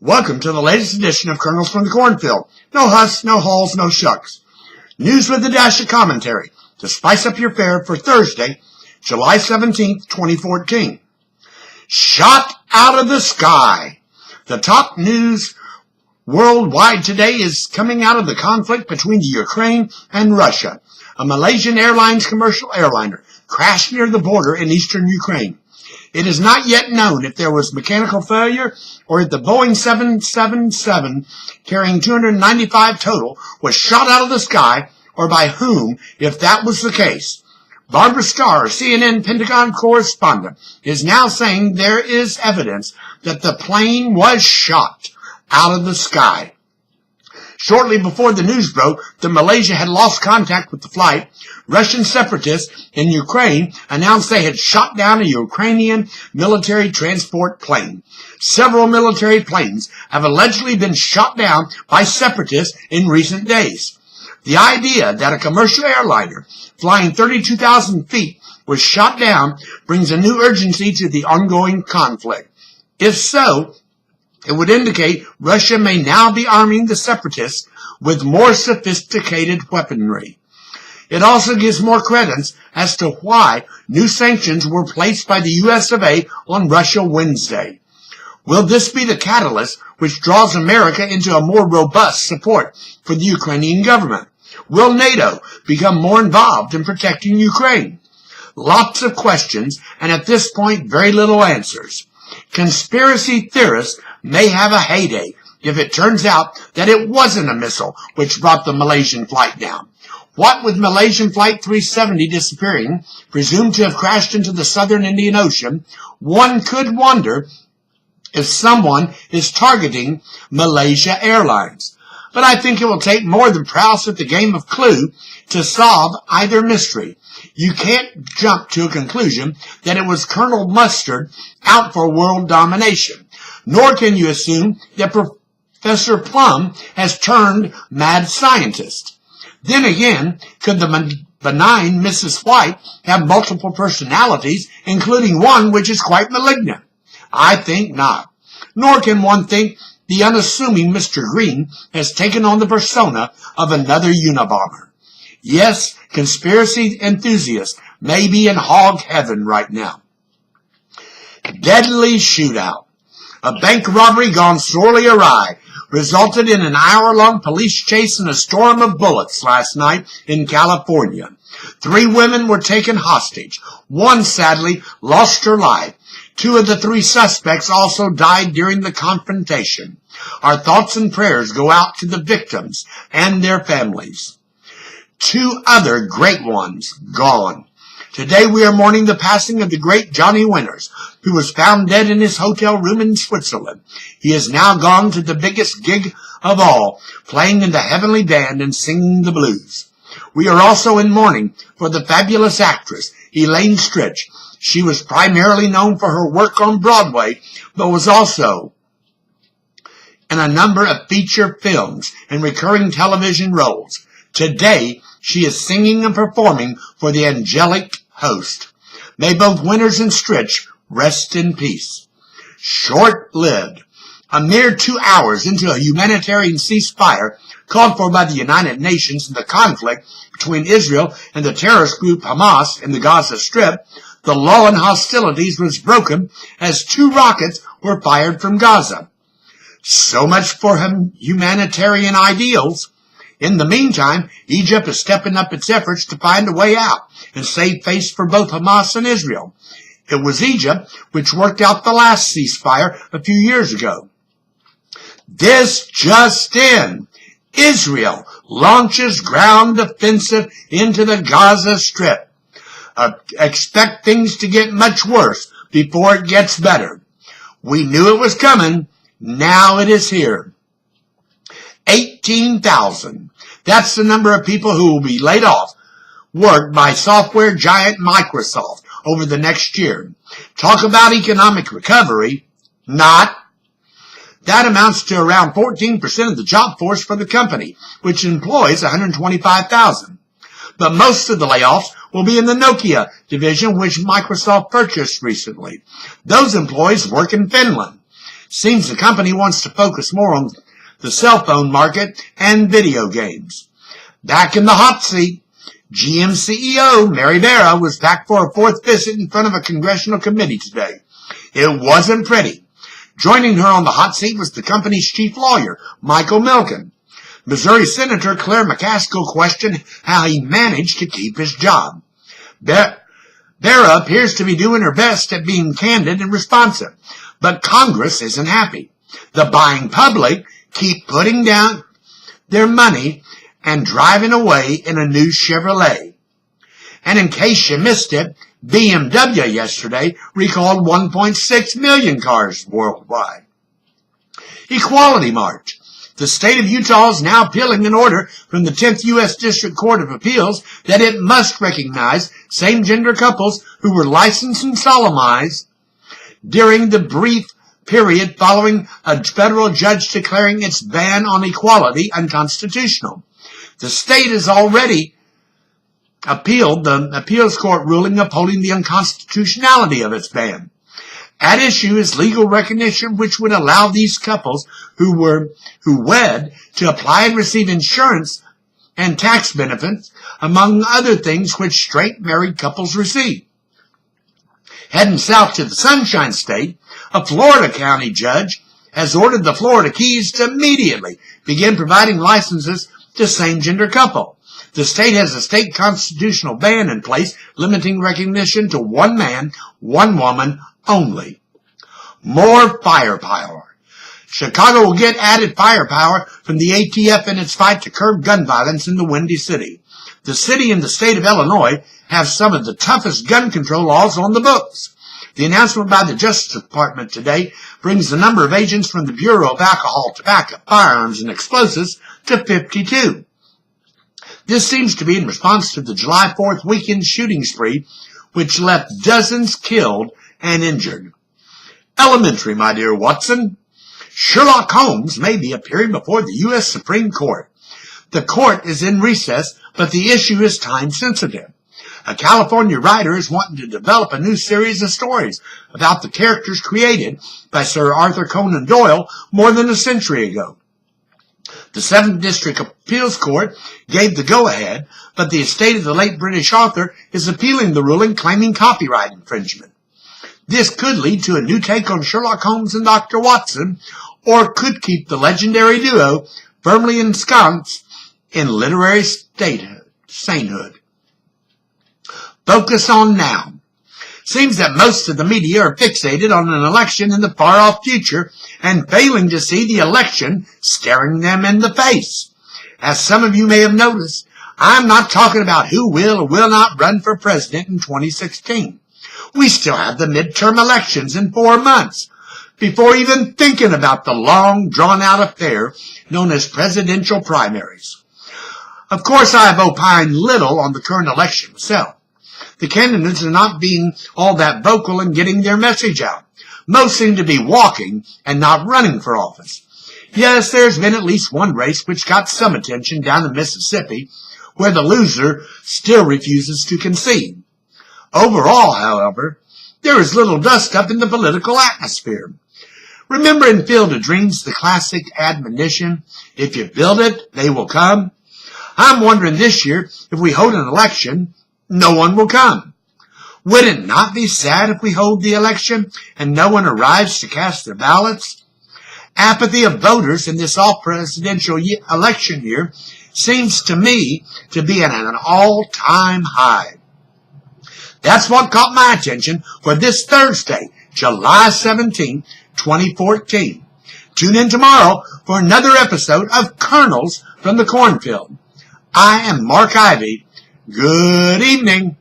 Welcome to the latest edition of Kernels from the Cornfield. No huss, no hulls, no shucks. News with a dash of commentary to spice up your fare for Thursday, July 17th, 2014. Shot out of the sky. The top news worldwide today is coming out of the conflict between the Ukraine and Russia. A Malaysian Airlines commercial airliner crashed near the border in eastern Ukraine. It is not yet known if there was mechanical failure or if the Boeing 777 carrying 295 total was shot out of the sky, or by whom if that was the case. Barbara Starr, CNN Pentagon correspondent, is now saying there is evidence that the plane was shot out of the sky. Shortly before the news broke that Malaysia had lost contact with the flight, Russian separatists in Ukraine announced they had shot down a Ukrainian military transport plane. Several military planes have allegedly been shot down by separatists in recent days. The idea that a commercial airliner flying 32,000 feet was shot down brings a new urgency to the ongoing conflict. If so, it would indicate Russia may now be arming the separatists with more sophisticated weaponry. It also gives more credence as to why new sanctions were placed by the US of A on Russia Wednesday. Will this be the catalyst which draws America into a more robust support for the Ukrainian government? Will NATO become more involved in protecting Ukraine? Lots of questions, and at this point, very little answers. Conspiracy theorists may have a heyday if it turns out that it wasn't a missile which brought the Malaysian flight down. What with Malaysian Flight 370 disappearing, presumed to have crashed into the southern Indian Ocean, one could wonder if someone is targeting Malaysia Airlines. But I think it will take more than prowess at the game of Clue to solve either mystery. You can't jump to a conclusion that it was Colonel Mustard out for world domination, nor can you assume that Professor Plum has turned mad scientist. Then again, could the benign Mrs. White have multiple personalities, including one which is quite malignant? I think not. Nor can one think the unassuming Mr. Green has taken on the persona of another Unabomber. Yes, conspiracy enthusiasts may be in hog heaven right now. Deadly shootout. A bank robbery gone sorely awry resulted in an hour-long police chase and a storm of bullets last night in California. 3 women were taken hostage. One, sadly, lost her life. 2 of the 3 suspects also died during the confrontation. Our thoughts and prayers go out to the victims and their families. 2 other great ones gone. Today we are mourning the passing of the great Johnny Winters, who was found dead in his hotel room in Switzerland. He is now gone to the biggest gig of all, playing in the Heavenly Band and singing the blues. We are also in mourning for the fabulous actress, Elaine Stritch. She was primarily known for her work on Broadway, but was also in a number of feature films and recurring television roles. Today, she is singing and performing for the angelic host. May both Winters and Stritch rest in peace. Short-lived. A mere 2 hours into a humanitarian ceasefire called for by the United Nations in the conflict between Israel and the terrorist group Hamas in the Gaza Strip, the lull in hostilities was broken as 2 rockets were fired from Gaza. So much for humanitarian ideals. In the meantime, Egypt is stepping up its efforts to find a way out and save face for both Hamas and Israel. It was Egypt which worked out the last ceasefire a few years ago. This just in. Israel launches ground offensive into the Gaza Strip. Expect things to get much worse before it gets better. We knew it was coming. Now it is here. 18,000. That's the number of people who will be laid off work by software giant Microsoft over the next year. Talk about economic recovery. Not. That amounts to around 14% of the job force for the company, which employs 125,000. But most of the layoffs will be in the Nokia division, which Microsoft purchased recently. Those employees work in Finland. Seems the company wants to focus more on the cell phone market and video games. Back in the hot seat, GM CEO Mary Barra was back for a fourth visit in front of a congressional committee today. It wasn't pretty. Joining her on the hot seat was the company's chief lawyer, Michael Milken. Missouri Senator Claire McCaskill questioned how he managed to keep his job. Barra appears to be doing her best at being candid and responsive, but Congress isn't happy. The buying public keep putting down their money and driving away in a new Chevrolet. And in case you missed it, BMW yesterday recalled 1.6 million cars worldwide. Equality March. The state of Utah is now appealing an order from the 10th U.S. District Court of Appeals that it must recognize same-gender couples who were licensed and solemnized during the brief period following a federal judge declaring its ban on equality unconstitutional. The state has already appealed the appeals court ruling upholding the unconstitutionality of its ban. At issue is legal recognition which would allow these couples who wed to apply and receive insurance and tax benefits, among other things which straight married couples receive. Heading south to the Sunshine State, a Florida county judge has ordered the Florida Keys to immediately begin providing licenses to same-gender couple. The state has a state constitutional ban in place limiting recognition to one man, one woman only. More firepower. Chicago will get added firepower from the ATF in its fight to curb gun violence in the Windy City. The city and the state of Illinois have some of the toughest gun control laws on the books. The announcement by the Justice Department today brings the number of agents from the Bureau of Alcohol, Tobacco, Firearms, and Explosives to 52. This seems to be in response to the July 4th weekend shooting spree, which left dozens killed and injured. Elementary, my dear Watson. Sherlock Holmes may be appearing before the U.S. Supreme Court. The court is in recess, but the issue is time-sensitive. A California writer is wanting to develop a new series of stories about the characters created by Sir Arthur Conan Doyle more than a century ago. The 7th District Appeals Court gave the go-ahead, but the estate of the late British author is appealing the ruling, claiming copyright infringement. This could lead to a new take on Sherlock Holmes and Dr. Watson, or could keep the legendary duo firmly ensconced in literary sainthood. Focus on now. Seems that most of the media are fixated on an election in the far-off future and failing to see the election staring them in the face. As some of you may have noticed, I'm not talking about who will or will not run for president in 2016. We still have the midterm elections in 4 months, before even thinking about the long, drawn-out affair known as presidential primaries. Of course, I have opined little on the current election myself. The candidates are not being all that vocal in getting their message out. Most seem to be walking and not running for office. Yes, there's been at least one race which got some attention down in Mississippi, where the loser still refuses to concede. Overall, however, there is little dust-up in the political atmosphere. Remember in Field of Dreams the classic admonition, if you build it, they will come? I'm wondering this year, if we hold an election, no one will come. Would it not be sad if we hold the election and no one arrives to cast their ballots? Apathy of voters in this all-presidential election year seems to me to be at an all-time high. That's what caught my attention for this Thursday, July 17, 2014. Tune in tomorrow for another episode of Kernels from the Cornfield. I am Mark Ivy. Good evening.